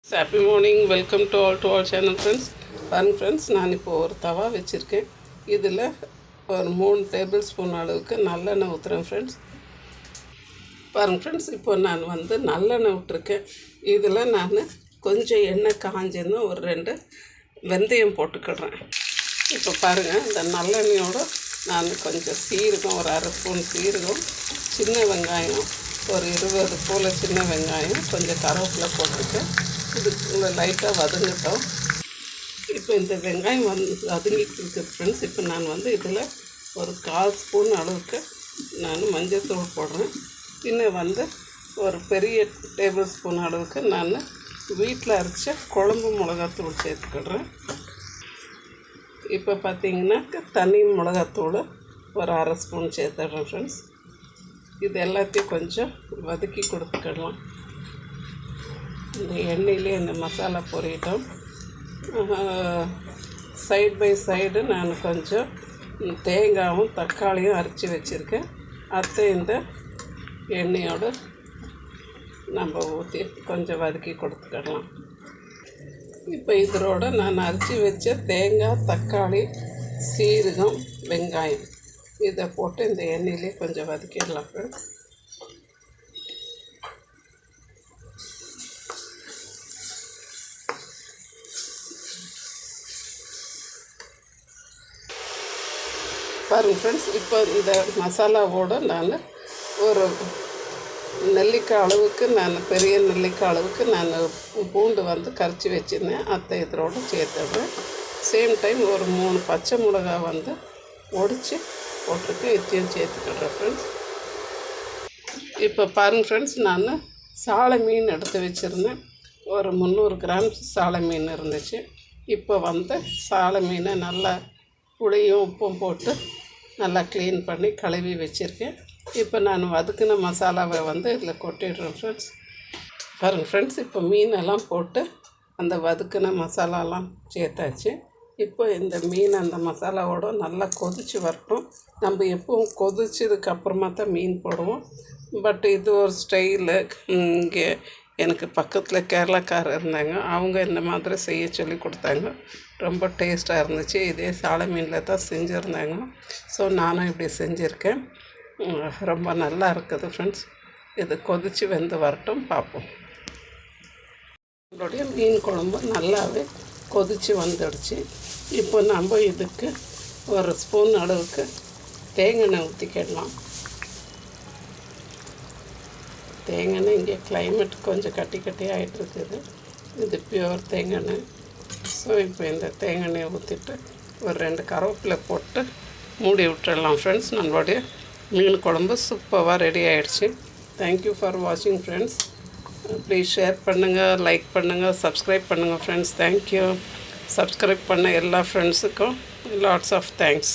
Happy morning. Welcome to all channel friends. பாருங்கள் friends, நான் இப்போது ஒரு தவா வச்சுருக்கேன். இதில் ஒரு 3 டேபிள் ஸ்பூன் அளவுக்கு நல்லெண்ணெய் ஊற்றுறேன் ஃப்ரெண்ட்ஸ். பாருங்கள் ஃப்ரெண்ட்ஸ், இப்போ நான் நல்லெண்ணெய் விட்டுருக்கேன். இதில் நான் கொஞ்சம் எண்ணெய் காஞ்சதுன்னு ஒரு 2 வெந்தயம் போட்டுக்கிடுறேன். இப்போ பாருங்கள், இந்த நல்லெண்ணெயோடு நான் கொஞ்சம் சீரகம், ஒரு அரை ஸ்பூன் சீரகம், சின்ன வெங்காயம் ஒரு 20 போல் சின்ன வெங்காயம், கொஞ்சம் கருவேப்பிலை போட்டிருக்கேன். இது லைட்டாக வதங்கட்டும். இப்போ இந்த வெங்காயம் வதங்கிட்டு இருக்குது ஃப்ரெண்ட்ஸ். இப்போ நான் இதில் ஒரு 1/4 ஸ்பூன் அளவுக்கு நான் மஞ்சள்தூள் போடுறேன். பின்ன ஒரு பெரிய டேபிள் ஸ்பூன் அளவுக்கு நான் வீட்டில் அரைச்ச குழம்பு மிளகாத்தூள் சேர்த்துக்கிடுறேன். இப்போ பார்த்திங்கன்னா தனி மிளகாத்தூள் ஒரு அரை ஸ்பூன் சேர்த்துடுறேன் ஃப்ரெண்ட்ஸ். இது எல்லாத்தையும் கொஞ்சம் வதக்கி கொடுத்துக்கிடலாம். இந்த எண்ணெயிலே இந்த மசாலா பொரியட்டும். சைடு பை சைடு நான் கொஞ்சம் தேங்காயும் தக்காளியும் அரைச்சி வச்சுருக்கேன். அதை இந்த எண்ணெயோடு நம்ம ஊற்றி கொஞ்சம் வதக்கி கொடுத்துக்கிடலாம். இப்போ இதோட நான் அரைச்சி வச்ச தேங்காய், தக்காளி, சீரகம், வெங்காயம் இதை போட்டு இந்த எண்ணெயிலே கொஞ்சம் வதக்கிடலாம் ஃப்ரெண்ட்ஸ். பாருங்கள் ஃப்ரெண்ட்ஸ், இப்போ இந்த மசாலாவோடு நான் ஒரு நெல்லிக்காய் அளவுக்கு, பெரிய நெல்லிக்காய் அளவுக்கு நான் பூண்டு கரைச்சி வச்சுருந்தேன். அதை இதோடு சேர்த்துடுறேன். சேம் டைம் ஒரு 3 பச்சை மிளகா உடச்சி போட்டிருக்கு. இதையும் சேர்த்துக்கிடுறேன் ஃப்ரெண்ட்ஸ். இப்போ பாருங்கள் ஃப்ரெண்ட்ஸ், நான் சாலை மீன் எடுத்து வச்சுருந்தேன். ஒரு 300 கிராம் சாலை மீன் இருந்துச்சு. இப்போ சாலை மீனை நல்லா புளியும் உப்பும் போட்டு நல்லா க்ளீன் பண்ணி கழுவி வச்சுருக்கேன். இப்போ நான் வதக்கின மசாலாவை இதில் கொட்டிடுறேன் ஃப்ரெண்ட்ஸ். பாருங்கள் ஃப்ரெண்ட்ஸ், இப்போ மீனெல்லாம் போட்டு அந்த வதக்கின மசாலாலாம் சேர்த்தாச்சு. இப்போ இந்த மீன் அந்த மசாலாவோடு நல்லா கொதித்து வரட்டும். நம்ம எப்பவும் கொதிச்சதுக்கப்புறமா தான் மீன் போடுவோம். பட் இது ஒரு ஸ்டைலு. இங்கே எனக்கு பக்கத்தில் கேரளாக்காரர் இருந்தாங்க. அவங்க இந்த மாதிரி செய்ய சொல்லி கொடுத்தாங்க. ரொம்ப டேஸ்ட்டாக இருந்துச்சு. இதே சாலை மீனில் தான் செஞ்சுருந்தாங்க. ஸோ நானும் இப்படி செஞ்சுருக்கேன். ரொம்ப நல்லா இருக்குது ஃப்ரெண்ட்ஸ். இது கொதித்து வெந்து வரட்டும், பார்ப்போம். நம்மளுடைய மீன் குழம்பு நல்லாவே கொதித்து வந்துடுச்சு. இப்போ நம்ம இதுக்கு ஒரு ஸ்பூன் அளவுக்கு தேங்காய் ஊற்றிக்கிடலாம். தேங்காய் இங்கே கிளைமேட் கொஞ்சம் கட்டி ஆகிட்டுருக்குது. இது பியூர் தேங்காய். ஸோ இப்போ இந்த தேங்காய் ஊற்றிட்டு ஒரு 2 கருவேப்பிலை போட்டு மூடி விட்டுடலாம் ஃப்ரெண்ட்ஸ். நம்மளுடைய மீன் குழம்பு சூப்பராக ரெடி ஆகிடுச்சு. தேங்க்யூ ஃபார் வாட்சிங் ஃப்ரெண்ட்ஸ். ப்ளீஸ் ஷேர் பண்ணுங்கள், லைக் பண்ணுங்கள், சப்ஸ்கிரைப் பண்ணுங்கள் ஃப்ரெண்ட்ஸ். தேங்க்யூ. சப்ஸ்கிரைப் பண்ண எல்லா ஃப்ரெண்ட்ஸுக்கும் லாட்ஸ் ஆஃப் தேங்க்ஸ்.